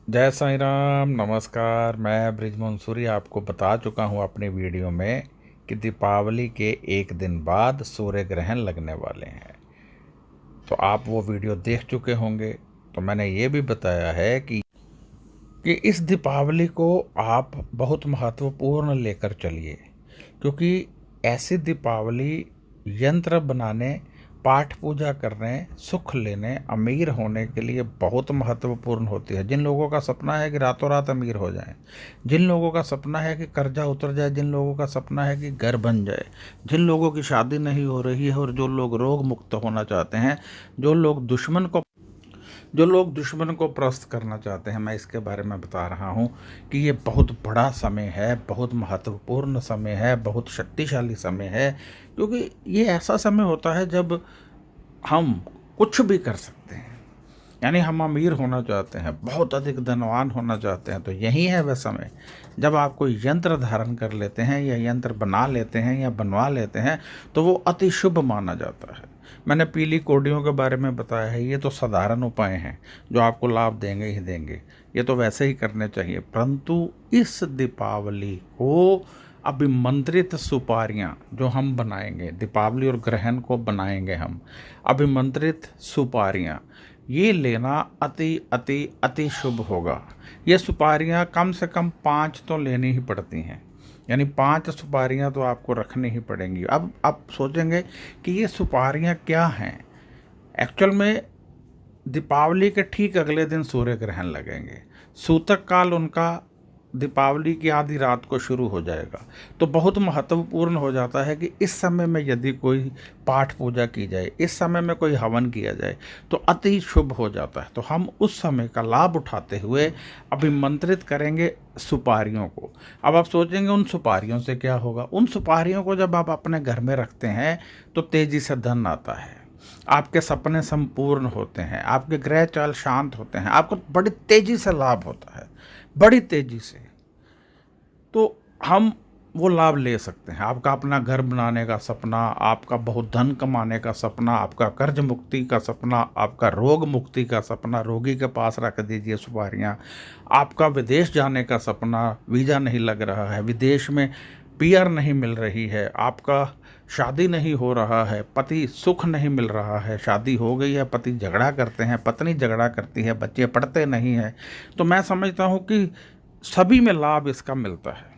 जय साईं राम। नमस्कार। मैं ब्रिजमोहन सूरी आपको बता चुका हूँ अपनी वीडियो में कि दीपावली के एक दिन बाद सूर्य ग्रहण लगने वाले हैं। तो आप वो वीडियो देख चुके होंगे। तो मैंने ये भी बताया है कि इस दीपावली को आप बहुत महत्वपूर्ण लेकर चलिए, क्योंकि ऐसी दीपावली यंत्र बनाने, पाठ पूजा करने, सुख लेने, अमीर होने के लिए बहुत महत्वपूर्ण होती है। जिन लोगों का सपना है कि रातों रात अमीर हो जाएं, जिन लोगों का सपना है कि कर्जा उतर जाए, जिन लोगों का सपना है कि घर बन जाए, जिन लोगों की शादी नहीं हो रही है और जो लोग रोग मुक्त होना चाहते हैं, जो लोग दुश्मन को परास्त करना चाहते हैं, मैं इसके बारे में बता रहा हूँ कि ये बहुत बड़ा समय है, बहुत महत्वपूर्ण समय है, बहुत शक्तिशाली समय है। क्योंकि ये ऐसा समय होता है जब हम कुछ भी कर सकते हैं। यानी हम अमीर होना चाहते हैं, बहुत अधिक धनवान होना चाहते हैं, तो यही है वह समय जब आप कोई यंत्र धारण कर लेते हैं या यंत्र बना लेते हैं या बनवा लेते हैं, तो वो अति शुभ माना जाता है। मैंने पीली कोडियों के बारे में बताया है। ये तो साधारण उपाय हैं जो आपको लाभ देंगे ही देंगे, ये तो वैसे ही करने चाहिए। परंतु इस दीपावली को अभिमंत्रित सुपारियाँ जो हम बनाएंगे, दीपावली और ग्रहण को बनाएंगे हम, अभिमंत्रित सुपारियाँ ये लेना अति अति अति शुभ होगा। ये सुपारियाँ कम से कम 5 तो लेनी ही पड़ती हैं, यानी 5 सुपारियाँ तो आपको रखनी ही पड़ेंगी। अब आप सोचेंगे कि ये सुपारियाँ क्या हैं। एक्चुअल में दीपावली के ठीक अगले दिन सूर्य ग्रहण लगेंगे। सूतक काल उनका दीपावली की आधी रात को शुरू हो जाएगा। तो बहुत महत्वपूर्ण हो जाता है कि इस समय में यदि कोई पाठ पूजा की जाए, इस समय में कोई हवन किया जाए, तो अति शुभ हो जाता है। तो हम उस समय का लाभ उठाते हुए अभिमंत्रित करेंगे सुपारियों को। अब आप सोचेंगे उन सुपारियों से क्या होगा। उन सुपारियों को जब आप अपने घर में रखते हैं तो तेज़ी से धन आता है, आपके सपने संपूर्ण होते हैं, आपके ग्रह चाल शांत होते हैं, आपको बड़ी तेज़ी से लाभ होता है, बड़ी तेज़ी से। तो हम वो लाभ ले सकते हैं। आपका अपना घर बनाने का सपना, आपका बहुत धन कमाने का सपना, आपका कर्ज मुक्ति का सपना, आपका रोग मुक्ति का सपना, रोगी के पास रख दीजिए सुपारियाँ। आपका विदेश जाने का सपना, वीज़ा नहीं लग रहा है, विदेश में पीआर नहीं मिल रही है, आपका शादी नहीं हो रहा है, पति सुख नहीं मिल रहा है, शादी हो गई है, पति झगड़ा करते हैं, पत्नी झगड़ा करती है, बच्चे पढ़ते नहीं हैं, तो मैं समझता हूँ कि सभी में लाभ इसका मिलता है।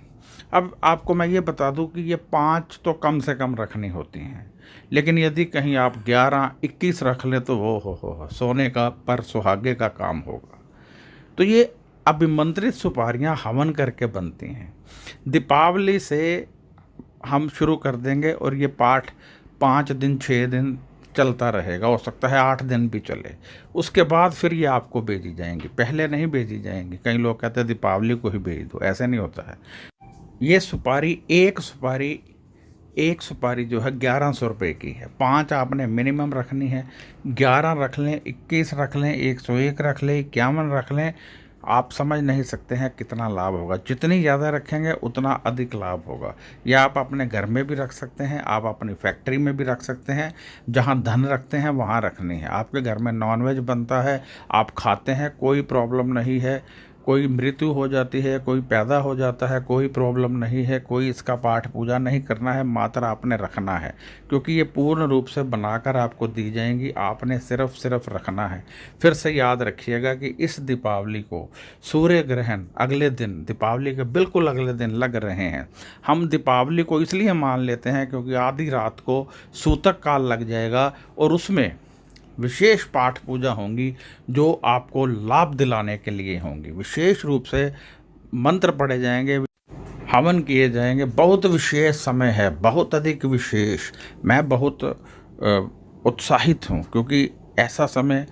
अब आपको मैं ये बता दूं कि ये 5 तो कम से कम रखनी होती हैं, लेकिन यदि कहीं आप 11-21 रख लें तो वो हो सोने का पर सुहागे का काम होगा। तो ये अभिमंत्रित सुपारियां हवन करके बनती हैं। दीपावली से हम शुरू कर देंगे और ये पाठ 5 दिन 6 दिन चलता रहेगा, हो सकता है 8 दिन भी चले। उसके बाद फिर ये आपको भेजी जाएंगी, पहले नहीं भेजी जाएंगी। कई लोग कहते हैं दीपावली को ही भेज दो, ऐसे नहीं होता है। ये सुपारी एक सुपारी जो है 1100 रुपये की है। 5 आपने मिनिमम रखनी है। 11 रख लें, 21 रख लें, 101 रख लें, 51 रख लें, आप समझ नहीं सकते हैं कितना लाभ होगा। जितनी ज़्यादा रखेंगे उतना अधिक लाभ होगा। या आप अपने घर में भी रख सकते हैं, आप अपनी फैक्ट्री में भी रख सकते हैं, जहां धन रखते हैं वहां रखनी है। आपके घर में नॉनवेज बनता है, आप खाते हैं, कोई प्रॉब्लम नहीं है। कोई मृत्यु हो जाती है, कोई पैदा हो जाता है, कोई प्रॉब्लम नहीं है। कोई इसका पाठ पूजा नहीं करना है, मात्र आपने रखना है, क्योंकि ये पूर्ण रूप से बनाकर आपको दी जाएंगी। आपने सिर्फ रखना है। फिर से याद रखिएगा कि इस दीपावली को सूर्य ग्रहण अगले दिन, दीपावली के बिल्कुल अगले दिन लग रहे हैं। हम दीपावली को इसलिए मान लेते हैं क्योंकि आधी रात को सूतक काल लग जाएगा और उसमें विशेष पाठ पूजा होंगी जो आपको लाभ दिलाने के लिए होंगी। विशेष रूप से मंत्र पढ़े जाएंगे, हवन किए जाएंगे। बहुत विशेष समय है, बहुत अधिक विशेष। मैं बहुत उत्साहित हूँ, क्योंकि ऐसा समय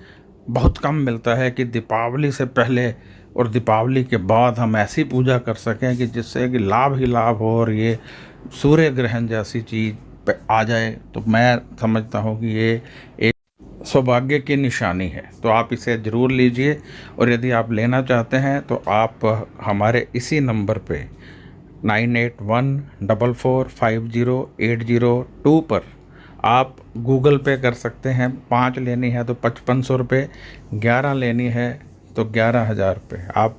बहुत कम मिलता है कि दीपावली से पहले और दीपावली के बाद हम ऐसी पूजा कर सकें कि जिससे कि लाभ ही लाभ हो, और ये सूर्य ग्रहण जैसी चीज़ पे आ जाए, तो मैं समझता हूँ कि ये एक सौभाग्य की निशानी है। तो आप इसे ज़रूर लीजिए, और यदि आप लेना चाहते हैं तो आप हमारे इसी नंबर पे 9814450802 पर आप गूगल पे कर सकते हैं। 5 लेनी है तो 5500 रुपये, 11 लेनी है तो 11,000 रुपये आप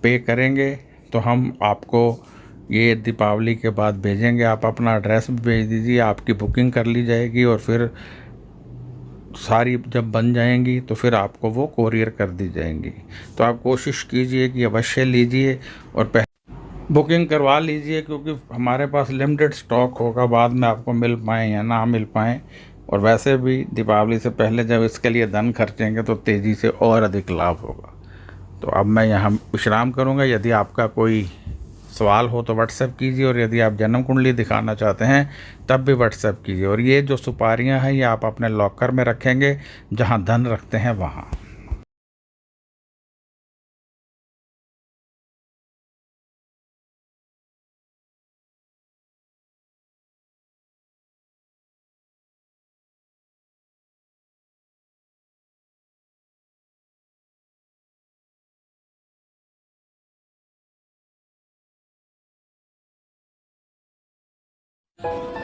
पे करेंगे, तो हम आपको ये दीपावली के बाद भेजेंगे। आप अपना एड्रेस भी भेज दीजिए, आपकी बुकिंग कर ली जाएगी, और फिर सारी जब बन जाएंगी तो फिर आपको वो कोरियर कर दी जाएंगी। तो आप कोशिश कीजिए कि अवश्य लीजिए और बुकिंग करवा लीजिए, क्योंकि हमारे पास लिमिटेड स्टॉक होगा, बाद में आपको मिल पाएँ या ना मिल पाएँ। और वैसे भी दीपावली से पहले जब इसके लिए धन खर्चेंगे तो तेज़ी से और अधिक लाभ होगा। तो अब मैं यहाँ विश्राम करूँगा। यदि आपका कोई सवाल हो तो व्हाट्सएप कीजिए, और यदि आप जन्म कुंडली दिखाना चाहते हैं तब भी व्हाट्सएप कीजिए। और ये जो सुपारियाँ हैं ये आप अपने लॉकर में रखेंगे, जहाँ धन रखते हैं वहाँ। ओ